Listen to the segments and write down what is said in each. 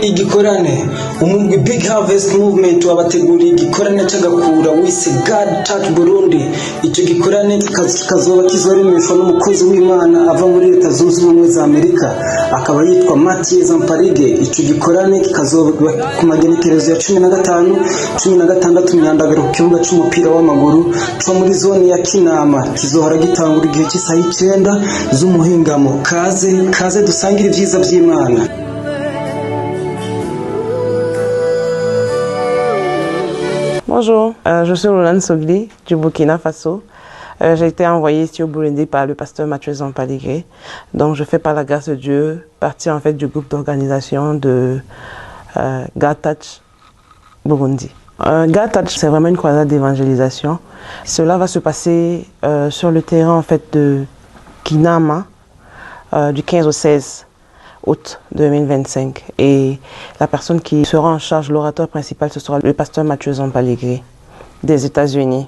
igikorane umugwi Big Harvest Movement wabateguriye igikorane cy'agakura wise God Touch Burundi. Icyo gikorane kikazoba kizoremeshwa n'umukozi w'Imana ava muri Leta Zunze Ubumwe za Amerika, akaba yitwa Mathieu Zamparige. Icyo gikorane kikazoba ku magenekerezo ya 15 16 Myandagaro ku kibuga cy'umupira w'amaguru cyo muri zone ya Kinama. Kizohora gitangura igihe cy'isaha 9 z'umuhingamo. Kaze dusangire ibyiza by'Imana. Bonjour, je suis Roland Sogli du Burkina Faso. J'ai été envoyée ici au Burundi par le pasteur Mathieu Zamparige. Donc je fais par la grâce de Dieu partie en fait du groupe d'organisation de God Touch Burundi. God Touch, c'est vraiment une croisade d'évangélisation. Cela va se passer sur le terrain en fait de Kinama du 15 au 16 août 2025. Et la personne qui sera en charge, l'orateur principal, ce sera le pasteur Mathieu Zamparige des États-Unis.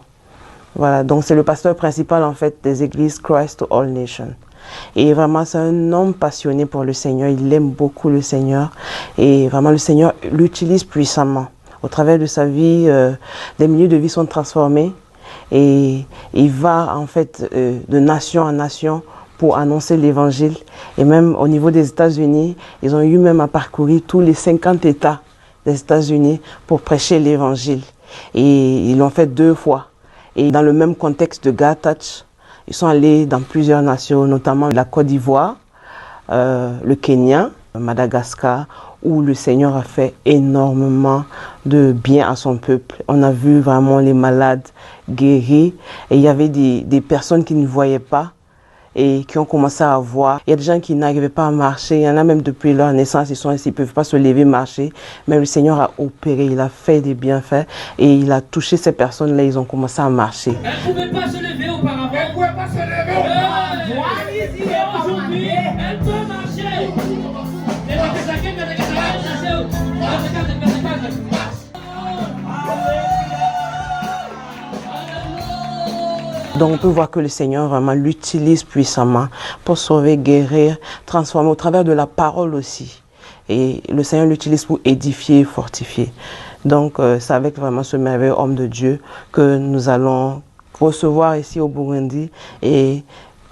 Voilà, donc c'est le pasteur principal en fait des églises Christ to All Nations. Et vraiment c'est un homme passionné pour le Seigneur, il aime beaucoup le Seigneur et vraiment le Seigneur l'utilise puissamment. Au travers de sa vie, des milieux de vie sont transformés et il va en fait de nation en nation pour annoncer l'évangile. Et même au niveau des États-Unis, ils ont eu même à parcourir tous les 50 États des États-Unis pour prêcher l'évangile. Et ils l'ont fait 2 fois. Et dans le même contexte de God Touch, ils sont allés dans plusieurs nations, notamment la Côte d'Ivoire, le Kenya, Madagascar, où le Seigneur a fait énormément de bien à son peuple. On a vu vraiment les malades guéris. Et il y avait des personnes qui ne voyaient pas et qui ont commencé à voir. Il y a des gens qui n'arrivaient pas à marcher. Il y en a même depuis leur naissance, ils ne peuvent pas se lever, marcher. Mais le Seigneur a opéré, il a fait des bienfaits et il a touché ces personnes-là, ils ont commencé à marcher. Elle ne pouvait pas se lever auparavant. Elle ne pouvait pas se lever auparavant. Aujourd'hui, elle peut marcher. Donc on peut voir que le Seigneur vraiment l'utilise puissamment pour sauver, guérir, transformer au travers de la parole aussi. Et le Seigneur l'utilise pour édifier, fortifier. Donc c'est avec vraiment ce merveilleux homme de Dieu que nous allons recevoir ici au Burundi et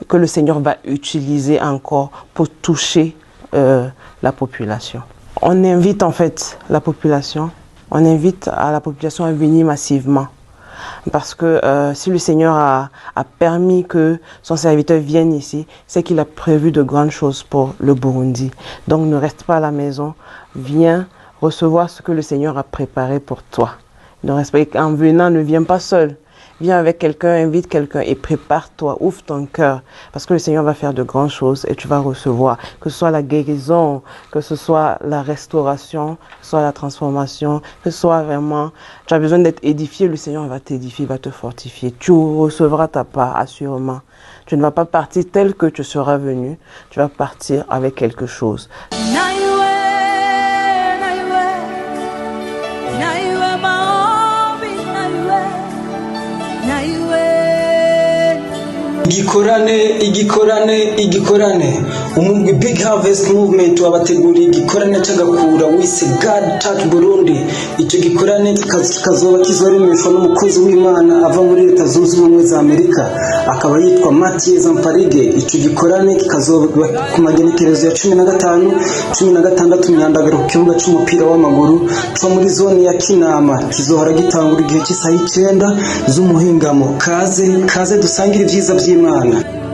que le Seigneur va utiliser encore pour toucher la population. On invite en fait la population, on invite à la population à venir massivement. Parce que si le Seigneur a permis que son serviteur vienne ici, c'est qu'il a prévu de grandes choses pour le Burundi. Donc ne reste pas à la maison, viens recevoir ce que le Seigneur a préparé pour toi. Ne reste pas, en venant, ne viens pas seul. Viens avec quelqu'un, invite quelqu'un et prépare-toi, ouvre ton cœur. Parce que le Seigneur va faire de grandes choses et tu vas recevoir. Que ce soit la guérison, que ce soit la restauration, que ce soit la transformation, que ce soit vraiment... Tu as besoin d'être édifié, le Seigneur va t'édifier, va te fortifier. Tu recevras ta part, assurément. Tu ne vas pas partir tel que tu seras venu. Tu vas partir avec quelque chose. Igikorane umugwi Big Harvest Movement wabateguriye igikorane cy'agakura wise God Touch Burundi. Icyo gikorane kikazoba kizoremeshwa n'umukozi w'Imana ava muri Leta Zunze Ubumwe za Amerika, akaba yitwa Mathieu Zamparige. Icyo gikorane kikazoba ku magenekerezo ya 15 16 Myandagaro ku kibuga cy'umupira w'amaguru cyo muri zone ya Kinama. Kizohora gitangura igihe cy'isaha 9 z'umuhingamo. Kaze dusangire ibyiza by'Imana.